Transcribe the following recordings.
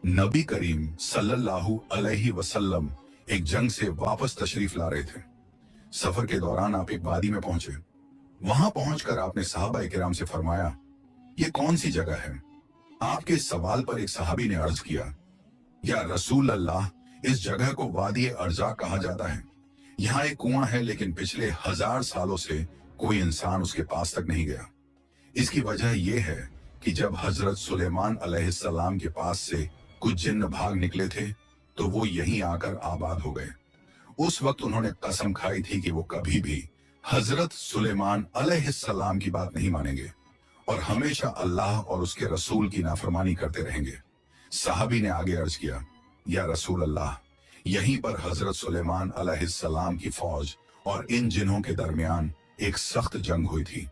नबी करीम सल्लल्लाहु अलैहि वसल्लम एक जंग से वापस तशरीफ ला रहे थे। सफर के दौरान आप एक वादी में पहुंचे। वहां पहुंचकर आपने सहाबा किराम से फरमाया, ये कौन सी जगह है? आपके इस सवाल पर एक सहाबी ने अर्ज किया, या रसूल अल्लाह, इस जगह को वादी अर्जा कहा जाता है। यहाँ एक कुआं है, लेकिन पिछले 1000 सालों से कोई इंसान उसके पास तक नहीं गया। इसकी वजह यह है कि जब हजरत सुलेमान अलैहिस्सलाम के पास से कुछ जिन्न भाग निकले थे, तो वो यहीं आकर आबाद हो गए। उस वक्त उन्होंने कसम खाई थी कि वो कभी भी हजरत सुलेमान अलैहिस्सलाम की बात नहीं मानेंगे और हमेशा अल्लाह और उसके रसूल की नाफरमानी करते रहेंगे। साहबी ने आगे अर्ज किया, या रसूल अल्लाह, यहीं पर हजरत सुलेमान अलैहिस्सलाम की फौज और इन जिन्हों के दरमियान एक सख्त जंग हुई थी।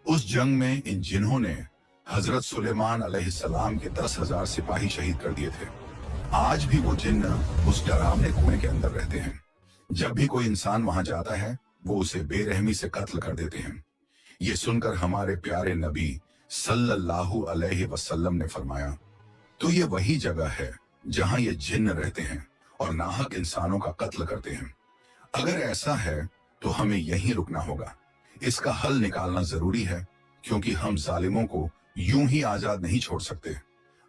उस जंग में इन जिन्हों ने हजरत सुलेमान अलैहिस्सलाम के 10,000 सिपाही शहीद कर दिए थे। आज भी वो जिन्न उस डरावने कुएं के अंदर रहते हैं। जब भी कोई इंसान वहां जाता है, वो उसे बेरहमी से कत्ल कर देते हैं। ये सुनकर हमारे प्यारे नबी सल्लल्लाहु अलैहि वसल्लम ने फरमाया, तो ये वही जगह है जहां ये जिन्न रहते हैं और नाहक इंसानों का कत्ल करते हैं। अगर ऐसा है तो हमें यहीं रुकना होगा। इसका हल निकालना जरूरी है, क्योंकि हम जालिमों को यूं ही आजाद नहीं छोड़ सकते।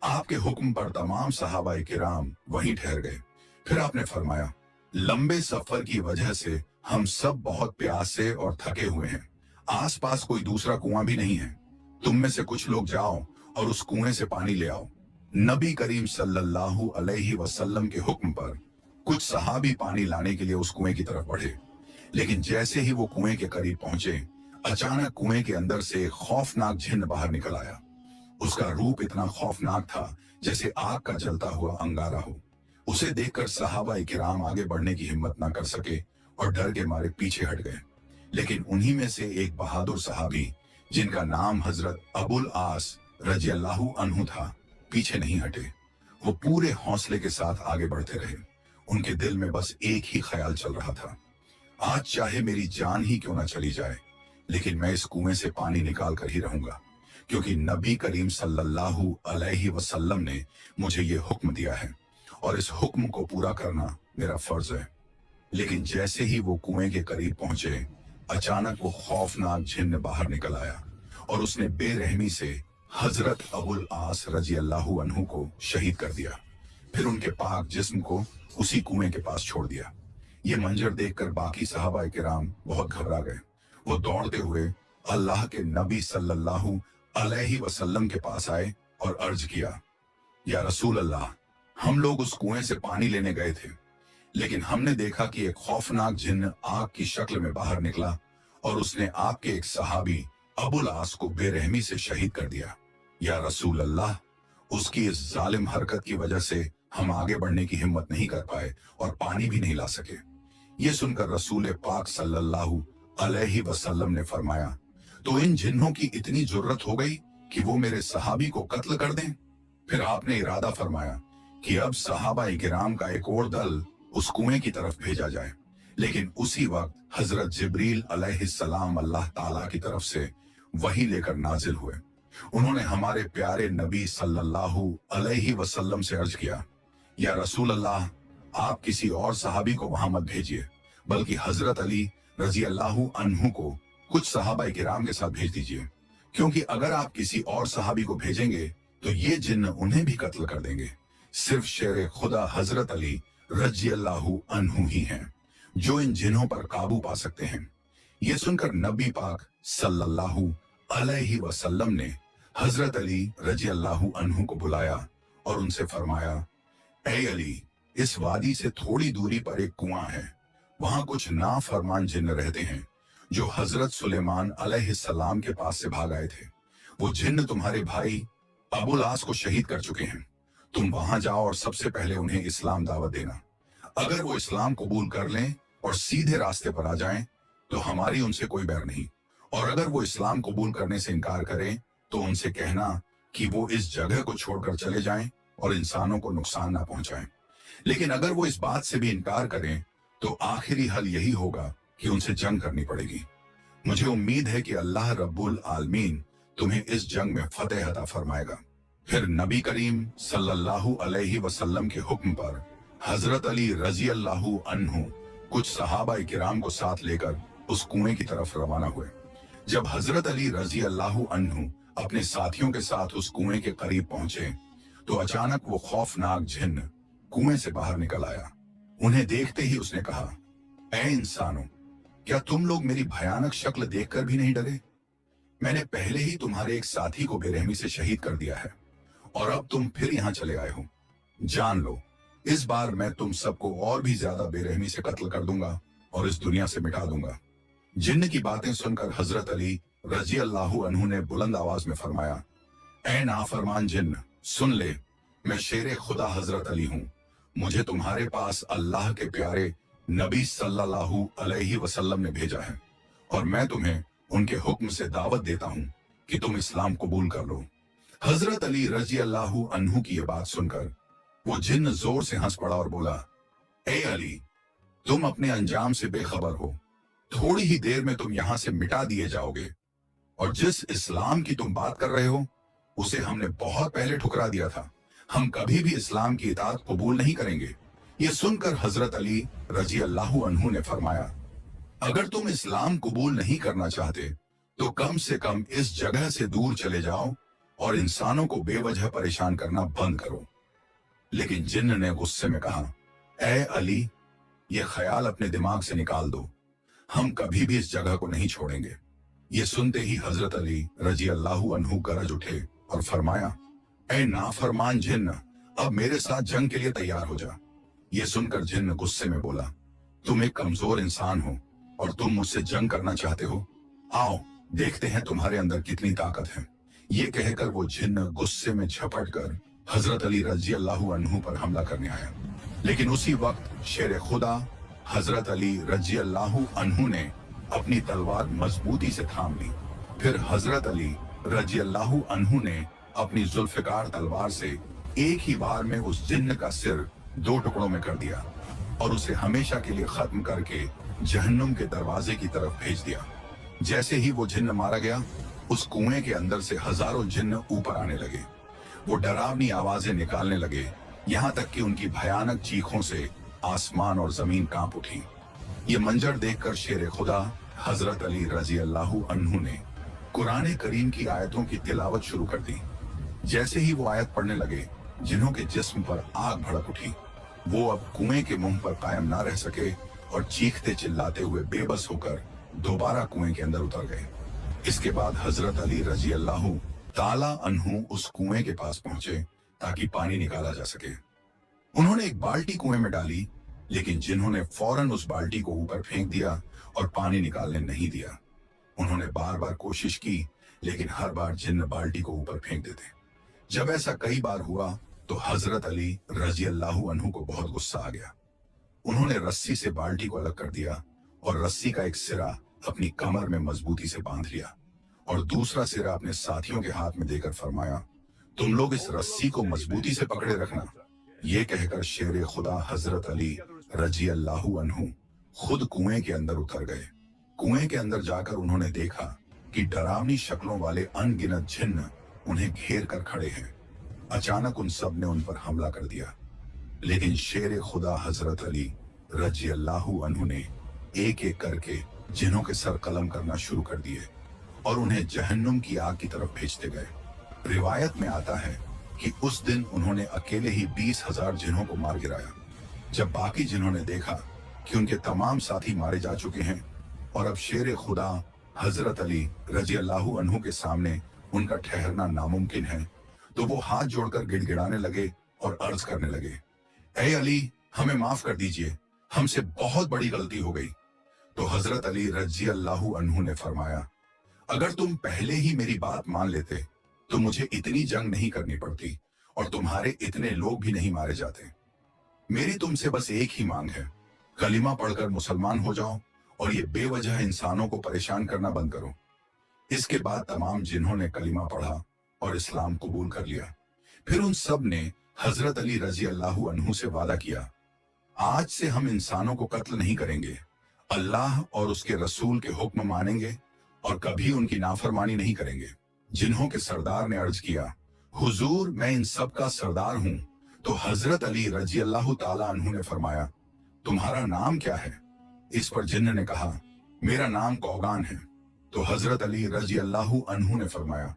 आपके हुक्म पर तमाम सहाबाए किराम वहीं ठहर गए। फिर आपने फरमाया, लंबे सफर की वजह से हम सब बहुत प्यासे और थके हुए हैं। आसपास कोई दूसरा कुआं भी नहीं है। तुम में से कुछ लोग जाओ और उस कुएं से पानी ले आओ। नबी करीम सल्लल्लाहु अलैहि वसल्लम के हुक्म पर कुछ सहाबी पानी लाने के लिए उस कुएं की तरफ बढ़े, लेकिन जैसे ही वो कुएं के करीब पहुंचे, अचानक कुएं के अंदर से एक खौफनाक जिन्न बाहर निकल आया। उसका रूप इतना खौफनाक था जैसे आग का जलता हुआ अंगारा हो। उसे देखकर सहाबाए किराम आगे बढ़ने की हिम्मत ना कर सके और डर के मारे पीछे हट गए। लेकिन उन्हीं में से एक बहादुर सहाबी, जिनका नाम हजरत अबुल आस रजियल्लाहु अन्हु था, पीछे नहीं हटे। वो पूरे हौसले के साथ आगे बढ़ते रहे। उनके दिल में बस एक ही ख्याल चल रहा था, आज चाहे मेरी जान ही क्यों ना चली जाए, लेकिन मैं इस कुएं से पानी निकाल कर ही रहूंगा, क्योंकि नबी करीम सल्लल्लाहु अलैहि वसल्लम ने मुझे ये हुक्म दिया है और इस हुक्म को पूरा करना मेरा फर्ज है। लेकिन जैसे ही वो कुएं के करीब पहुंचे, अचानक वो खौफनाक जिन्न बाहर निकल आया और उसने बेरहमी से हजरत अबुल आस रजियल्लाहु अन्हु को शहीद कर दिया। फिर उनके पाक जिस्म को उसी कुएं के पास छोड़ दिया। ये मंजर देखकर बाकी सहाबा किराम बहुत घबरा गए। वो दौड़ते हुए अल्लाह के नबी सल्लल्लाहु अलैहि वसल्लम के पास आए और अर्ज किया, या रसूल अल्लाह, हम लोग उस कुएं से पानी लेने गए थे, लेकिन हमने देखा कि एक खौफनाक जिन्न आग की शक्ल में बाहर निकला और उसने आपके एक सहाबी अबुल आस को बेरहमी से शहीद कर दिया। या रसूल अल्लाह, उसकी इस जालिम हरकत की वजह से हम आगे बढ़ने की हिम्मत नहीं कर पाए और पानी भी नहीं ला सके। ये सुनकर रसूल पाक सल्लल्लाहु अलैहि वसल्लम ने फरमाया, तो इन जिन्नों की इतनी जुर्रत हो गई कि वो मेरे सहाबी को कत्ल कर दें। फिर आपने इरादा फरमाया कि अब सहाबाए किराम का एक और दल उस कुएं की तरफ भेजा जाए। लेकिन उसी वक्त हजरत जिब्रील अलैहिस्सलाम अल्लाह ताला की तरफ से वही लेकर नाजिल हुए। उन्होंने हमारे प्यारे नबी सल्लल्लाहु अलैहि वसल्लम से अर्ज किया, या रसूल अल्लाह, आप किसी और सहाबी को वहां मत भेजिए, बल्कि हजरत अली रजियल्लाहु अन्हु को कुछ सहाबाए किराम के साथ भेज दीजिए, क्योंकि अगर आप किसी और सहाबी को भेजेंगे तो ये जिन्न उन्हें भी कत्ल कर देंगे। सिर्फ शेर खुदा हजरत अली रजियल्लाहु अन्हु ही हैं जो इन जिन्हों पर काबू पा सकते हैं। ये सुनकर नबी पाक सल्लल्लाहु अलैहि वसल्लम ने हजरत अली रजियल्लाहु अन्हु को बुलाया और उनसे फरमाया, ऐ अली, इस वादी से थोड़ी दूरी पर एक कुआं है। वहां कुछ नाफरमान जिन्न रहते हैं जो हजरत सुलेमान अलैहिस्सलाम के पास से भाग आए थे। वो जिन्न तुम्हारे भाई अबुल आस को शहीद कर चुके हैं। तुम वहां जाओ और सबसे पहले उन्हें इस्लाम दावत देना। अगर वो इस्लाम कबूल कर लें और सीधे रास्ते पर आ जाएं, तो हमारी उनसे कोई बैर नहीं। और अगर वो इस्लाम कबूल करने से इनकार करें, तो उनसे कहना कि वो इस जगह को छोड़कर चले जाएं और इंसानों को नुकसान ना पहुंचाएं। लेकिन अगर वो इस बात से भी इनकार करें, तो आखिरी हल यही होगा कि उनसे जंग करनी पड़ेगी। मुझे उम्मीद है कि अल्लाह रब्बुल आलमीन तुम्हें इस जंग में फतेह अता फरमाएगा। फिर नबी करीम सल्लल्लाहु अलैहि वसल्लम के हुक्म पर हजरत अली रजी अल्लाहु अन्हु कुछ सहाबा किराम को साथ लेकर उस कुएं की तरफ रवाना हुए। जब हजरत अली रजी अल्लाहु अन्हु अपने साथियों के साथ उस कुएं के करीब पहुंचे तो अचानक वो खौफनाक जिन्न कुएं से बाहर निकल आया। उन्हें देखते ही उसने कहा, ऐ इंसानों, क्या तुम लोग मेरी भयानक शक्ल देखकर भी नहीं डरे? मैंने पहले ही तुम्हारे एक साथी को बेरहमी से शहीद कर दिया है और अब तुम फिर यहां चले आए हो। जान लो, इस बार मैं तुम सबको और भी ज्यादा बेरहमी से कत्ल कर दूंगा और इस दुनिया से मिटा दूंगा। जिन्न की बातें सुनकर हजरत अली रजी अल्लाहु अन्हु ने बुलंद आवाज में फरमाया, ऐ नाफरमान जिन्न, सुन ले, मैं शेर खुदा हजरत अली हूं। मुझे तुम्हारे पास अल्लाह के प्यारे नबी सल्लल्लाहु अलैहि वसल्लम ने भेजा है और मैं तुम्हें उनके हुक्म से दावत देता हूं कि तुम इस्लाम कबूल कर लो। हजरत अली रजी अल्लाहु अन्हु की यह बात सुनकर वो जिन्न जोर से हंस पड़ा और बोला, ए अली, तुम अपने अंजाम से बेखबर हो। थोड़ी ही देर में तुम यहां से मिटा दिए जाओगे और जिस इस्लाम की तुम बात कर रहे हो उसे हमने बहुत पहले ठुकरा दिया था। हम कभी भी इस्लाम की इताअत कबूल नहीं करेंगे। ये सुनकर हजरत अली रजी अल्लाहु अन्हु ने फरमाया, अगर तुम इस्लाम कबूल नहीं करना चाहते तो कम से कम इस जगह से दूर चले जाओ और इंसानों को बेवजह परेशान करना बंद करो। लेकिन जिन्न ने गुस्से में कहा, ऐ अली, ये ख्याल अपने दिमाग से निकाल दो, हम कभी भी इस जगह को नहीं छोड़ेंगे। ये सुनते ही हजरत अली रजी अल्लाहु अन्हु गरज उठे और फरमाया, ऐ नाफरमान जिन्न, अब मेरे साथ जंग के लिए तैयार हो जा। ये सुनकर जिन्न गुस्से में बोला, तुम एक कमजोर इंसान हो और तुम मुझसे जंग करना चाहते हो। आओ देखते हैं तुम्हारे अंदर कितनी ताकत है। ये कहकर वो जिन्न गुस्से में झपट कर हजरत अली रजी अल्लाहु अन्हु पर हमला करने आया। लेकिन उसी वक्त शेर खुदा हजरत अली रजी अल्लाहु अन्हु ने अपनी तलवार मजबूती से थाम ली। फिर हजरत अली रजी अल्लाहु अन्हु ने अपनी जुल्फकार तलवार से एक ही बार में उस जिन्न का सिर 2 टुकड़ों में कर दिया और उसे हमेशा के लिए खत्म करके जहन्नुम के दरवाजे की तरफ भेज दिया। जैसे ही वो जिन्न मारा गया, उस कुएं के अंदर से हजारों जिन्न ऊपर आने लगे। वो डरावनी आवाजें निकालने लगे, यहाँ तक कि उनकी भयानक चीखों से आसमान और जमीन कांप उठी। ये मंजर देखकर शेर खुदा हजरत अली रजी अल्लाहु अन्हु ने कुरान करीम की आयतों की तिलावत शुरू कर दी। जैसे ही वो आयत पढ़ने लगे, जिन्हों के जिस्म पर आग भड़क उठी। वो अब कुएं के मुंह पर कायम ना रह सके और चीखते चिल्लाते हुए बेबस होकर दोबारा कुएं के अंदर उतर गए। इसके बाद हजरत अली रजी अल्लाहु ताला अन्हु उस कुएं के पास पहुंचे ताकि पानी निकाला जा सके। उन्होंने एक बाल्टी कुएं में डाली, लेकिन जिन्होंने फौरन उस बाल्टी को ऊपर फेंक दिया और पानी निकालने नहीं दिया। उन्होंने बार बार कोशिश की, लेकिन हर बार जिन्न बाल्टी को ऊपर फेंक देते। जब ऐसा कई बार हुआ तो हजरत अली रजी अल्लाहु अन्हु को बहुत गुस्सा आ गया। उन्होंने रस्सी से बाल्टी को अलग कर दिया और रस्सी का एक सिरा अपनी कमर में मजबूती से बांध लिया और दूसरा सिरा अपने साथियों के हाथ में देकर फरमाया, तुम लोग इस रस्सी को मजबूती से पकड़े रखना। ये कहकर शेर खुदा हजरत अली रजी अल्लाहु अन्हु खुद कुएं के अंदर उतर गए। कुएं के अंदर जाकर उन्होंने देखा कि डरावनी शक्लों वाले अनगिनत जिन्न उन्हें घेर कर खड़े हैं। अचानक उन सब ने उन पर हमला कर दिया, लेकिन शेर खुदा हजरत अली रजी अल्लाहु अन्हु ने एक एक करके जिन्हों के सर कलम करना शुरू कर दिए और उन्हें जहन्नुम की आग की तरफ भेजते गए। रिवायत में आता है कि उस दिन उन्होंने अकेले ही 20,000 जिन्हों को मार गिराया। जब बाकी जिन्हों ने देखा कि उनके तमाम साथी मारे जा चुके हैं और अब शेर खुदा हजरत अली रजी अल्लाहु अन्हु के सामने उनका ठहरना नामुमकिन है, तो वो हाथ जोड़कर गिड़गिड़ाने लगे और अर्ज करने लगे, ऐ अली, हमें माफ कर दीजिए, हमसे बहुत बड़ी गलती हो गई। तो हजरत अली रजी अल्लाहु अन्हु ने फरमाया, अगर तुम पहले ही मेरी बात मान लेते तो मुझे इतनी जंग नहीं करनी पड़ती और तुम्हारे इतने लोग भी नहीं मारे जाते। मेरी तुमसे बस एक ही मांग है, कलिमा पढ़कर मुसलमान हो जाओ और ये बेवजह इंसानों को परेशान करना बंद करो। इसके बाद तमाम जिन्होंने कलिमा पढ़ा और इस्लाम कबूल कर लिया। फिर उन सब ने हजरत अली रजी अल्लाहु अन्हु से वादा किया, आज से हम इंसानों को कत्ल नहीं करेंगे, अल्लाह और उसके रसूल के हुक्म मानेंगे और कभी उनकी नाफरमानी नहीं करेंगे। जिन्हों के सरदार ने अर्ज किया, हुजूर, मैं इन सब का सरदार हूं। तो हजरत अली रजी अल्लाह ताला अन्हु ने फरमाया, तुम्हारा नाम क्या है? इस पर जिन्न ने कहा, मेरा नाम कौगान है। तो हजरत अली रजी अल्लाह अन्हु ने फरमाया,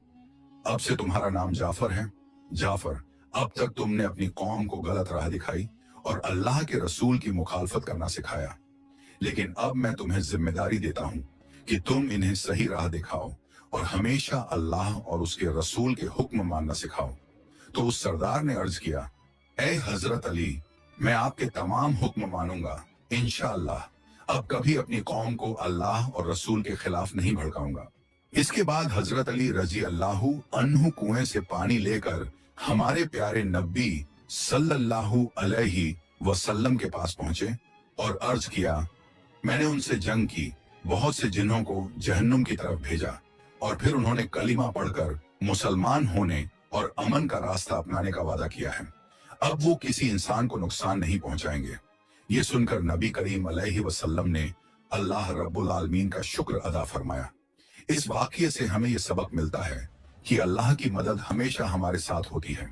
अब से तुम्हारा नाम जाफर है। जाफर, अब तक तुमने अपनी कौम को गलत राह दिखाई और अल्लाह के रसूल की मुखालफत करना सिखाया, लेकिन अब मैं तुम्हें जिम्मेदारी देता हूं कि तुम इन्हें सही राह दिखाओ और हमेशा अल्लाह और उसके रसूल के हुक्म मानना सिखाओ। तो उस सरदार ने अर्ज किया, ए हजरत अली, मैं आपके तमाम हुक्म मानूंगा इंशाअल्लाह। अब कभी अपनी कौम को अल्लाह और रसूल के खिलाफ नहीं भड़काऊंगा। इसके बाद हजरत अली रजी अल्लाह अन्हु कुएं से पानी लेकर हमारे प्यारे नबी सल्लल्लाहु अलैहि वसल्लम के पास पहुंचे और अर्ज किया, मैंने उनसे जंग की, बहुत से जिन्हों को जहन्नुम की तरफ भेजा और फिर उन्होंने कलिमा पढ़कर मुसलमान होने और अमन का रास्ता अपनाने का वादा किया है। अब वो किसी इंसान को नुकसान नहीं पहुंचाएंगे। ये सुनकर नबी करीम अलैहि वसल्लम ने अल्लाह रब्बुल आलमीन का शुक्र अदा फरमाया। इस वाक़ये से हमें यह सबक मिलता है कि अल्लाह की मदद हमेशा हमारे साथ होती है।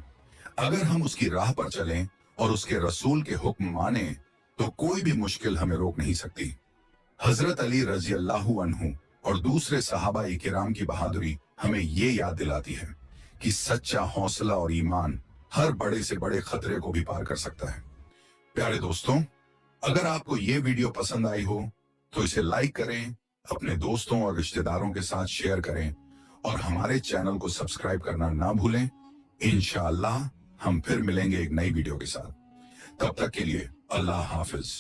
अगर हम उसकी राह पर चलें और उसके रसूल के हुक्म माने तो कोई भी मुश्किल हमें रोक नहीं सकती। हजरत अली रजी अल्लाह अन्हु और दूसरे सहाबा किराम की बहादुरी हमें ये याद दिलाती है कि सच्चा हौसला और ईमान हर बड़े से बड़े खतरे को भी पार कर सकता है। प्यारे दोस्तों, अगर आपको ये वीडियो पसंद आई हो तो इसे लाइक करें, अपने दोस्तों और रिश्तेदारों के साथ शेयर करें और हमारे चैनल को सब्सक्राइब करना ना भूलें। इंशाअल्लाह हम फिर मिलेंगे एक नई वीडियो के साथ। तब तक के लिए अल्लाह हाफिज।